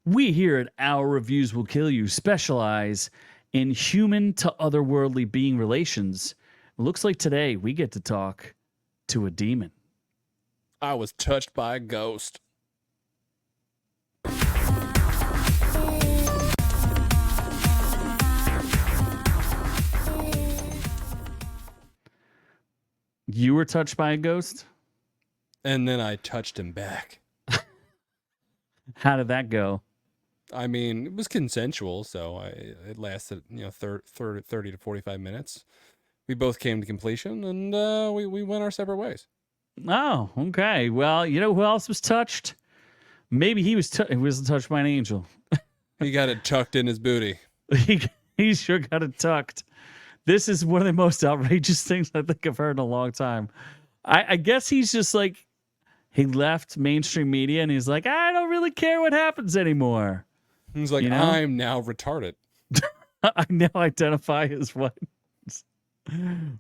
We here at Our Reviews Will Kill You specialize in human to otherworldly being relations. Looks like today we get to talk to a demon. I was touched by a ghost. You were touched by a ghost? And then I touched him back. How did that go? I mean, it was consensual, so it lasted, 30 to 45 minutes. We both came to completion, and we went our separate ways. Oh, okay. Well, you know who else was touched? Maybe he wasn't touched by an angel. He got it tucked in his booty. He sure got it tucked. This is one of the most outrageous things I think I've heard in a long time. I guess he's just like, he left mainstream media and he's like, I don't really care what happens anymore. He's like, I'm now retarded. I now identify as what?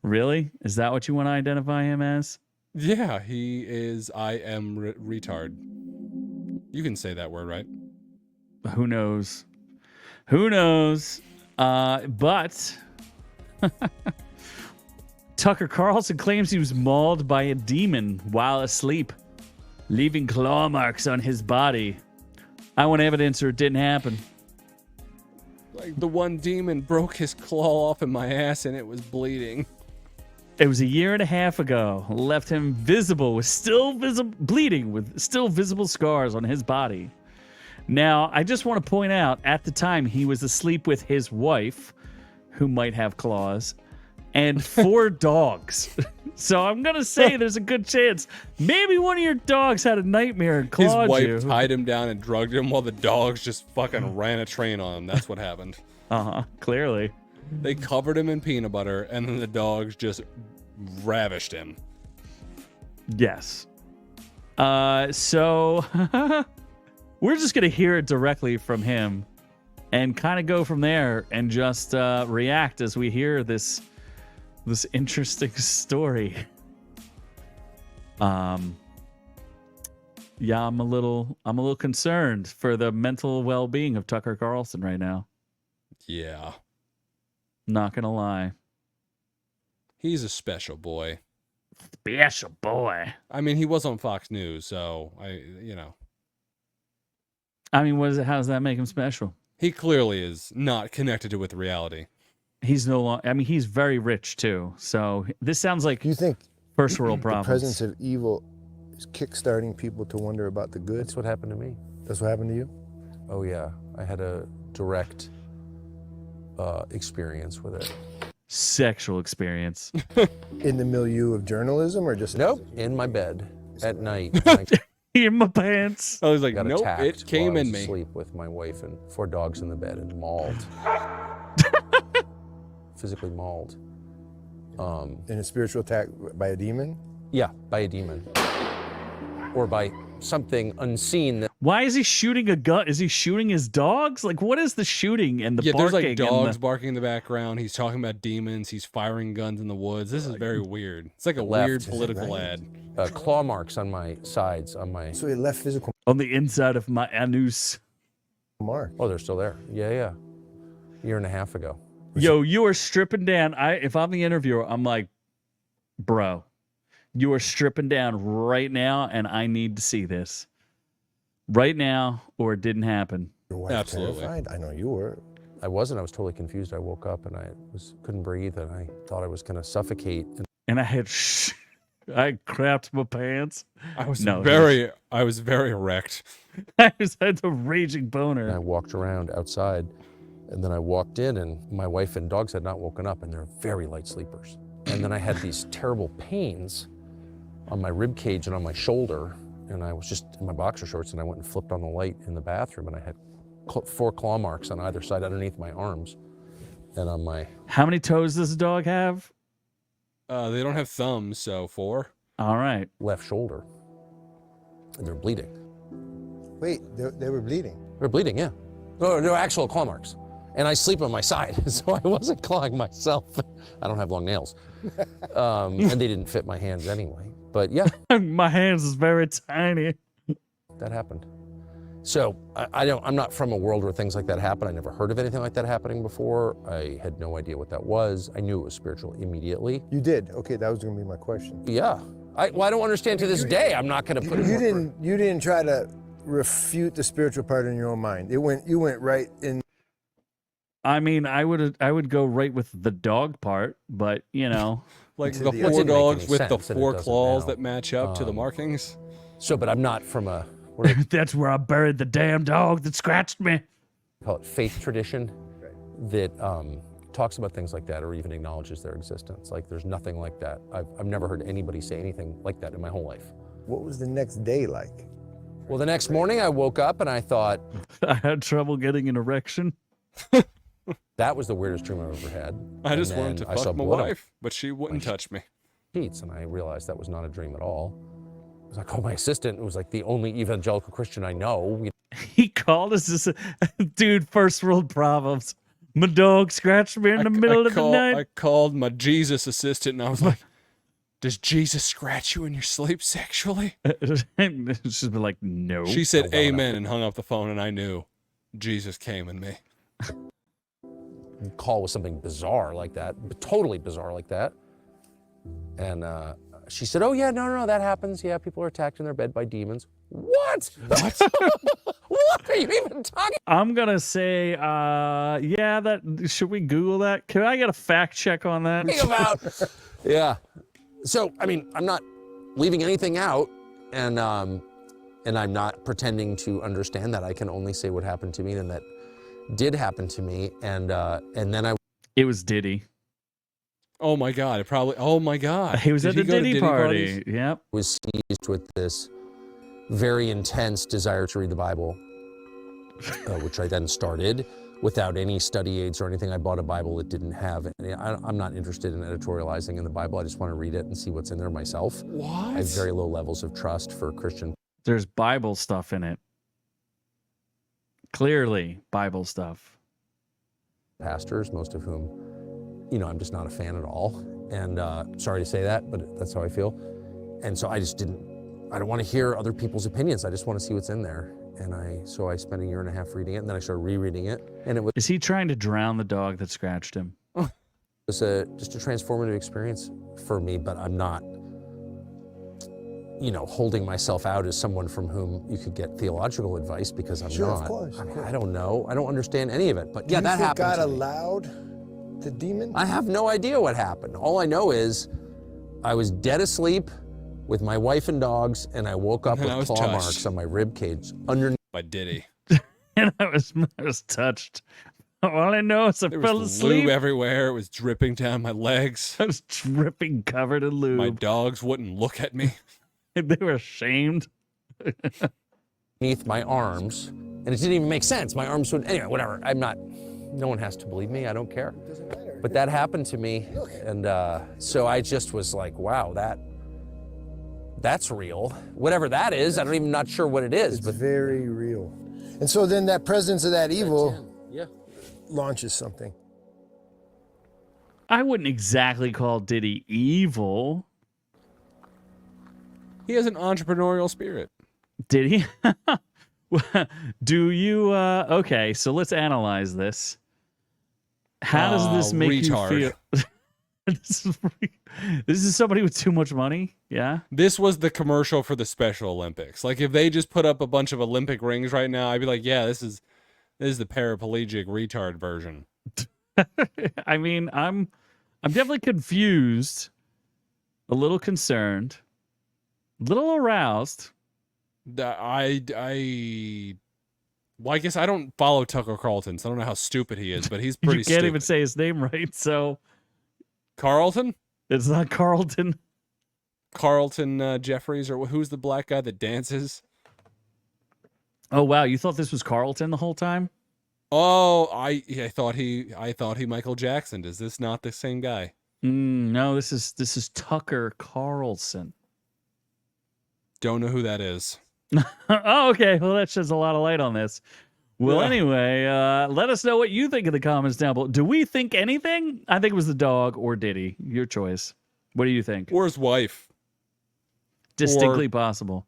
Really? Is that what you want to identify him as? Yeah, he is. I am retard. You can say that word, right? Who knows? Who knows? But Tucker Carlson claims he was mauled by a demon while asleep, leaving claw marks on his body. I want evidence or it didn't happen. Like the one demon broke his claw off in my ass and it was bleeding. It was a year and a half ago. Left him visible with still visible bleeding with still visible scars on his body. Now, I just want to point out, at the time he was asleep with his wife, who might have claws, and 4 dogs. So I'm going to say there's a good chance maybe one of your dogs had a nightmare and clawed you. His wife tied him down and drugged him while the dogs just fucking ran a train on him. That's what happened. Clearly. They covered him in peanut butter, and then the dogs just ravished him. Yes. So we're just going to hear it directly from him and kind of go from there and just react as we hear this interesting story. Yeah, I'm a little concerned for the mental well-being of Tucker Carlson right now. Yeah. Not gonna lie. He's a special boy. Special boy. I mean, he was on Fox News, so I mean, how does that make him special? He clearly is not connected with reality. He's no longer. I mean, he's very rich too. So this sounds like you think first world problems. The presence of evil is kickstarting people to wonder about the good. That's what happened to me. That's what happened to you? Oh yeah, I had a direct experience with it. Sexual experience. In the milieu of journalism, or just nope, in my bed at night. In my pants. I was like, got nope, attacked it came while I in was me. Asleep with my wife and 4 dogs in the bed and mauled. Physically mauled. In a spiritual attack by a demon? Yeah, by a demon. Or by something unseen. Why is he shooting a gun? Is he shooting his dogs? Like, what is the shooting and the barking? There's like dogs barking in the background. He's talking about demons. He's firing guns in the woods. This is very weird. It's like a weird political ad. Claw marks on my sides, on my... So it left physical... On the inside of my anus. Mark. Oh, they're still there. Yeah. Year and a half ago. Yo, you are stripping down. If I'm the interviewer, I'm like, bro, you are stripping down right now, and I need to see this. Right now, or it didn't happen. Your wife Absolutely. terrified? I know you were. I wasn't. I was totally confused. I woke up and I couldn't breathe, and I thought I was going to suffocate. And I had... I crapped my pants. I was very erect. I had a raging boner. And I walked around outside, and then I walked in, and my wife and dogs had not woken up, and they're very light sleepers. And then I had these terrible pains on my rib cage and on my shoulder, and I was just in my boxer shorts, and I went and flipped on the light in the bathroom, and I had 4 claw marks on either side underneath my arms and on my... How many toes does a dog have? They don't have thumbs, so 4. All right. Left shoulder. And they're bleeding. Wait, they were bleeding? They're bleeding, yeah. They're actual claw marks. And I sleep on my side, so I wasn't clawing myself. I don't have long nails. And they didn't fit my hands anyway. But yeah. My hands is very tiny. That happened. So I'm not from a world where things like that happen. I never heard of anything like that happening before. I had no idea what that was. I knew it was spiritual immediately. You did? Okay, that was gonna be my question. Yeah. I don't understand to this day. I'm not gonna put it. You didn't try to refute the spiritual part in your own mind. You went right in. I mean, I would go right with the dog part, but you know, Like To the the- four Doesn't make dogs any with the sense, and it four doesn't claws now. that match up to the markings. So, but I'm not from a, what do that's where I buried the damn dog that scratched me. they call it, faith tradition that talks about things like that or even acknowledges their existence. Like there's nothing like that. I've never heard anybody say anything like that in my whole life. What was the next day like? Well, the next morning I woke up and I thought, I had trouble getting an erection. that was the weirdest dream I've ever had. I And just wanted to then I saw fuck my blood on wife, but she wouldn't touch me. sheets, and I realized that was not a dream at all. I was like, oh, my assistant was like the only evangelical Christian I know. He called us this, dude. First world problems. My dog scratched me in the middle of the I night. called my Jesus assistant and I was like, does Jesus scratch you in your sleep sexually? She's been like, no. She said Oh, well, amen and hung up the phone, and I knew Jesus came in me. Call with something bizarre like that, totally bizarre like that. And she said, oh, yeah, no, that happens. Yeah, people are attacked in their bed by demons. What? What? What are you even talking I'm gonna say, yeah. That should we Google that? Can I get a fact check on that? about? Yeah. So, I mean, I'm not leaving anything out, and I'm not pretending to understand that. I can only say what happened to me, and that did happen to me. And then I It was Diddy. Oh my God! Oh my God! He was Did at the go to Diddy party. parties? Yep. was seized with this very intense desire to read the Bible, which I then started without any study aids or anything. I bought a Bible that didn't have any. I'm not interested in editorializing in the Bible. I just want to read it and see what's in there myself. What? I have very low levels of trust for Christian There's Bible stuff in it. Clearly, Bible stuff. pastors, most of whom, I'm just not a fan at all. And sorry to say that, but that's how I feel. And so I don't want to hear other people's opinions. I just want to see what's in there. And so I spent a year and a half reading it, and then I started rereading it. And it was Is he trying to drown the dog that scratched him? just a transformative experience for me, but I'm not, holding myself out as someone from whom you could get theological advice, because I'm Sure, not. of course. I don't know. I don't understand any of it. But yeah, Do you that think happened. God to me. allowed the demon? I have no idea what happened. All I know is I was dead asleep with my wife and dogs, and I woke up And with I was claw touched. marks on my rib cage underneath. By Diddy. And I was touched. All I know is I There fell was asleep. lube everywhere. It was dripping down my legs. I was dripping, covered in lube. My dogs wouldn't look at me. They were ashamed. my arms, and it didn't even make sense. My arms would, anyway, whatever. No one has to believe me. I don't care. But that happened to me, and so I just was like, wow, that's real. Whatever that is, I'm not sure what it is, It's but very real. And so then that presence of that evil yeah. launches something. I wouldn't exactly call Diddy evil. He has an entrepreneurial spirit. Did he? Do you? Okay, so let's analyze this. How does this make retard. you feel? This is somebody with too much money. Yeah. This was the commercial for the Special Olympics. Like, if they just put up a bunch of Olympic rings right now, I'd be like, yeah, this is the paraplegic retard version. I mean, I'm definitely confused, a little concerned, a little aroused. Well, I guess I don't follow Tucker Carlson, so I don't know how stupid he is, but he's pretty You can't stupid. even say his name right, so Carlton? it's not Carlton. Carlton Jeffries, or who's the black guy that dances? Oh wow, you thought this was Carlton the whole time? Oh, I thought he Michael Jackson. Is this not the same guy? No, this is Tucker Carlson. Don't know who that is. Oh, okay. Well, that sheds a lot of light on this. Well, Yeah. anyway, let us know what you think in the comments down below. Do we think anything? I think it was the dog or Diddy. Your choice. What do you think? Or his wife. Distinctly possible.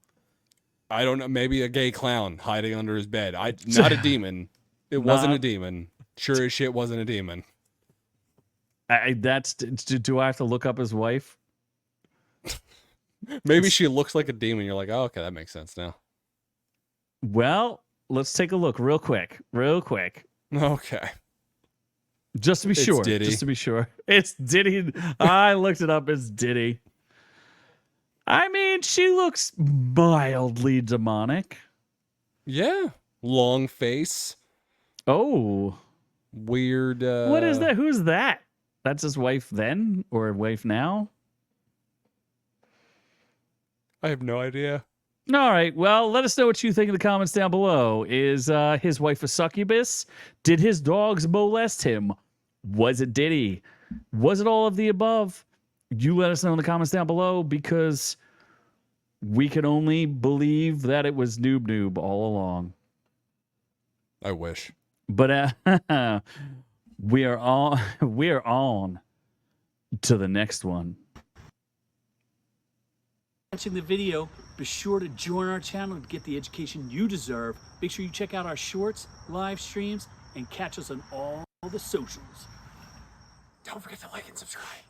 I don't know. Maybe a gay clown hiding under his bed. Not a demon. It wasn't a demon. Sure as shit wasn't a demon. Do I have to look up his wife? Maybe she looks like a demon. You're like, oh, okay, that makes sense now. Well, let's take a look real quick. Okay. Just to be sure. Diddy. Just to be sure. It's Diddy. I looked it up. It's Diddy. I mean, she looks mildly demonic. Yeah. Long face. Oh. Weird. What is that? Who's that? That's his wife then? Or wife now? I have no idea. All right. Well, let us know what you think in the comments down below. Is his wife a succubus? Did his dogs molest him? Was it Diddy? Was it all of the above? You let us know in the comments down below, because we can only believe that it was Noob Noob all along. I wish. But we are on to the next one. Watching the video, be sure to join our channel to get the education you deserve. Make sure you check out our shorts, live streams, and catch us on all the socials. Don't forget to like and subscribe.